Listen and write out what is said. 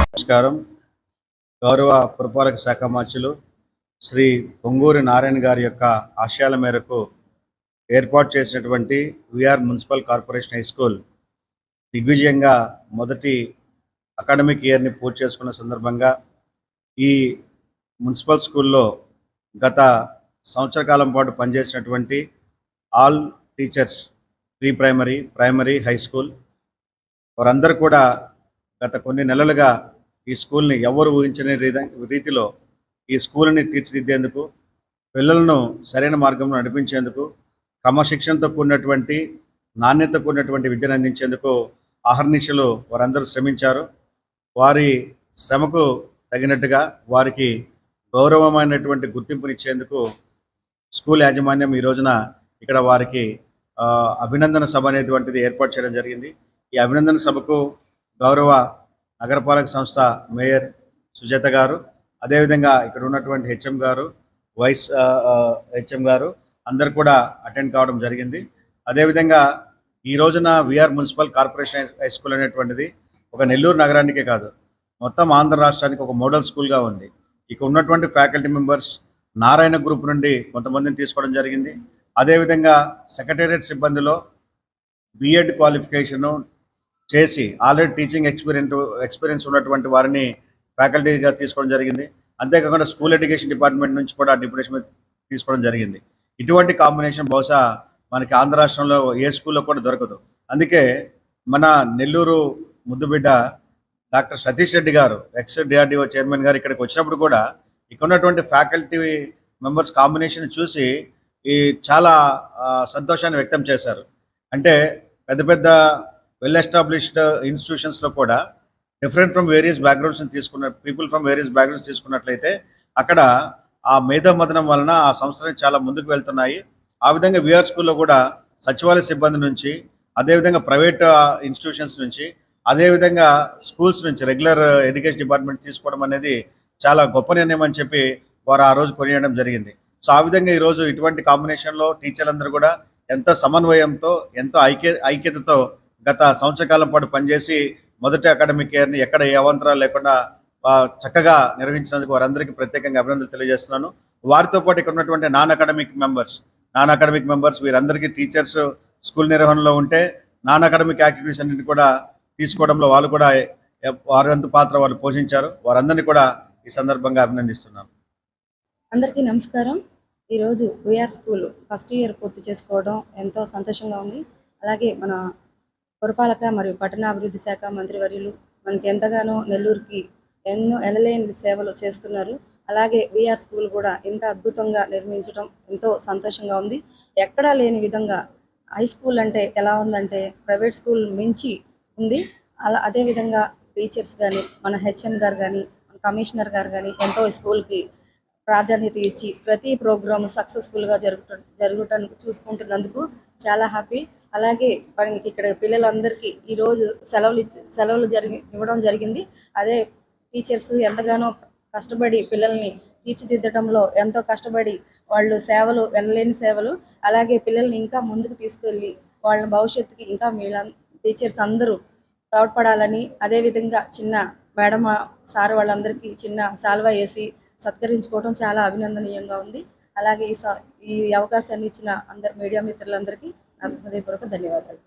నమస్కారం. గౌరవ పురపాలక శాఖ మంత్రులు శ్రీ పొంగూరి నారాయణ గారి యొక్క ఆశయాల మేరకు ఏర్పాటు చేసినటువంటి VR municipal corporation high school దిగ్విజయంగా మొదటి అకాడమిక్ ఇయర్ని పూర్తి చేసుకున్న సందర్భంగా ఈ మున్సిపల్ స్కూల్లో గత సంవత్సర కాలం పాటు పనిచేసినటువంటి all teachers, pre primary, primary, high school వారందరూ కూడా గత కొన్ని నెలలుగా ఈ స్కూల్ని ఎవరు ఊహించని రీతిలో ఈ స్కూల్ని తీర్చిదిద్దేందుకు, పిల్లలను సరైన మార్గంలో నడిపించేందుకు, క్రమశిక్షణతో కూడినటువంటి, నాణ్యత కూడినటువంటి విద్యను అందించేందుకు అహర్నిశలు వారందరూ శ్రమించారు. వారి శ్రమకు తగినట్టుగా వారికి గౌరవమైనటువంటి గుర్తింపునిచ్చేందుకు స్కూల్ యాజమాన్యం ఈ రోజున ఇక్కడ వారికి అభినందన సభ అనేటువంటిది ఏర్పాటు చేయడం జరిగింది. ఈ అభినందన సభకు గౌరవ నగరపాలక సంస్థ మేయర్ సుజాత గారు, అదేవిధంగా ఇక్కడ ఉన్నటువంటి హెచ్ఎం గారు, వైస్ హెచ్ఎం గారు అందరు కూడా అటెండ్ కావడం జరిగింది. అదేవిధంగా ఈ రోజున VR municipal corporation high school అనేటువంటిది ఒక నెల్లూరు నగరానికే కాదు, మొత్తం ఆంధ్ర రాష్ట్రానికి ఒక మోడల్ స్కూల్గా ఉంది. ఇక ఉన్నటువంటి ఫ్యాకల్టీ మెంబర్స్ నారాయణ గ్రూప్ నుండి కొంతమందిని తీసుకోవడం జరిగింది. అదేవిధంగా సెక్రటేరియట్ సిబ్బందిలో బిఎడ్ క్వాలిఫికేషను చేసి ఆల్రెడీ టీచింగ్ ఎక్స్పీరియన్స్ ఉన్నటువంటి వారిని ఫ్యాకల్టీగా తీసుకోవడం జరిగింది. అంతేకాకుండా స్కూల్ ఎడ్యుకేషన్ డిపార్ట్మెంట్ నుంచి కూడా డిప్యూటేషన్ తీసుకోవడం జరిగింది. ఇటువంటి కాంబినేషన్ బహుశా మనకి ఆంధ్ర రాష్ట్రంలో ఏ స్కూల్లో కూడా దొరకదు. అందుకే మన నెల్లూరు ముద్దుబిడ్డ డాక్టర్ సతీష్ రెడ్డి గారు, ఎక్స్ డిఆర్డిఓ చైర్మన్ గారు ఇక్కడికి వచ్చినప్పుడు కూడా ఇక్కడ ఉన్నటువంటి ఫ్యాకల్టీ మెంబర్స్ కాంబినేషన్ చూసి చాలా సంతోషాన్ని వ్యక్తం చేశారు. అంటే పెద్ద పెద్ద వెల్ ఎస్టాబ్లిష్డ్ ఇన్స్టిట్యూషన్స్లో కూడా డిఫరెంట్ ఫ్రమ్ వేరియస్ బ్యాక్గ్రౌండ్స్ని పీపుల్ ఫ్రమ్ వేరియస్ బ్యాక్గ్రౌండ్స్ తీసుకున్నట్లయితే అక్కడ ఆ మేధోమథనం వలన ఆ సంస్థలు చాలా ముందుకు వెళ్తున్నాయి. ఆ విధంగా విఆర్ స్కూల్లో కూడా సచివాలయ సిబ్బంది నుంచి, అదేవిధంగా ప్రైవేట్ ఇన్స్టిట్యూషన్స్ నుంచి, అదేవిధంగా స్కూల్స్ నుంచి రెగ్యులర్ ఎడ్యుకేషన్ డిపార్ట్మెంట్ తీసుకోవడం అనేది చాలా గొప్ప నిర్ణయం అని చెప్పి వారు ఆ రోజు కొనియడం జరిగింది. సో ఆ విధంగా ఈరోజు ఇటువంటి కాంబినేషన్లో టీచర్లందరూ కూడా ఎంతో సమన్వయంతో, ఎంతో ఐక్యతతో గత సంవత్సర కాలం పాటు పనిచేసి మొదటి అకాడమిక్ ఇయర్ని ఎక్కడ ఏ అవాంతరాలు లేకుండా చక్కగా నిర్వహించినందుకు వారందరికీ ప్రత్యేకంగా అభినందనలు తెలియజేస్తున్నాను. వారితో పాటు ఇక్కడ ఉన్నటువంటి నాన్ అకాడమిక్ మెంబర్స్ వీరందరికీ టీచర్స్ స్కూల్ నిర్వహణలో ఉంటే నాన్ అకాడమిక్ యాక్టివిటీస్ అన్నింటినీ కూడా తీసుకోవడంలో వాళ్ళు కూడా వారంత పాత్ర వాళ్ళు పోషించారు. వారందరినీ కూడా ఈ సందర్భంగా అభినందిస్తున్నాను. అందరికీ నమస్కారం. ఈరోజు విఆర్ స్కూల్ ఫస్ట్ ఇయర్ పూర్తి చేసుకోవడం ఎంతో సంతోషంగా ఉంది. అలాగే మన పురపాలక మరియు పట్టణాభివృద్ధి శాఖ మంత్రివర్యులు మనకి ఎంతగానో నెల్లూరుకి ఎన్నో ఎనలేని సేవలు చేస్తున్నారు. అలాగే విఆర్ స్కూల్ కూడా ఇంత అద్భుతంగా నిర్మించడం ఎంతో సంతోషంగా ఉంది. ఎక్కడా లేని విధంగా హై స్కూల్ అంటే ఎలా ఉందంటే ప్రైవేట్ స్కూల్ మించి ఉంది. అదేవిధంగా టీచర్స్ కానీ, మన హెచ్ఎం గారు కానీ, మన కమిషనర్ గారు కానీ ఎంతో స్కూల్కి ప్రాధాన్యత ఇచ్చి ప్రతి ప్రోగ్రాము సక్సెస్ఫుల్గా జరుగుటం చూసుకుంటున్నందుకు చాలా హ్యాపీ. అలాగే మనకి ఇక్కడ పిల్లలందరికీ ఈరోజు సెలవులు ఇవ్వడం జరిగింది. అదే టీచర్స్ ఎంతగానో కష్టపడి పిల్లల్ని తీర్చిదిద్దడంలో ఎంతో కష్టపడి వాళ్ళు సేవలు, ఎనలేని సేవలు. అలాగే పిల్లల్ని ఇంకా ముందుకు తీసుకెళ్ళి వాళ్ళ భవిష్యత్తుకి ఇంకా టీచర్స్ అందరూ తోడ్పడాలని, అదేవిధంగా చిన్న మేడం సార్ వాళ్ళందరికీ చిన్న సాల్వా వేసి సత్కరించుకోవడం చాలా అభినందనీయంగా ఉంది. అలాగే ఈ అవకాశాన్ని ఇచ్చిన అందరు మీడియా మిత్రులందరికీ నా హృదయపూర్వక ధన్యవాదాలు.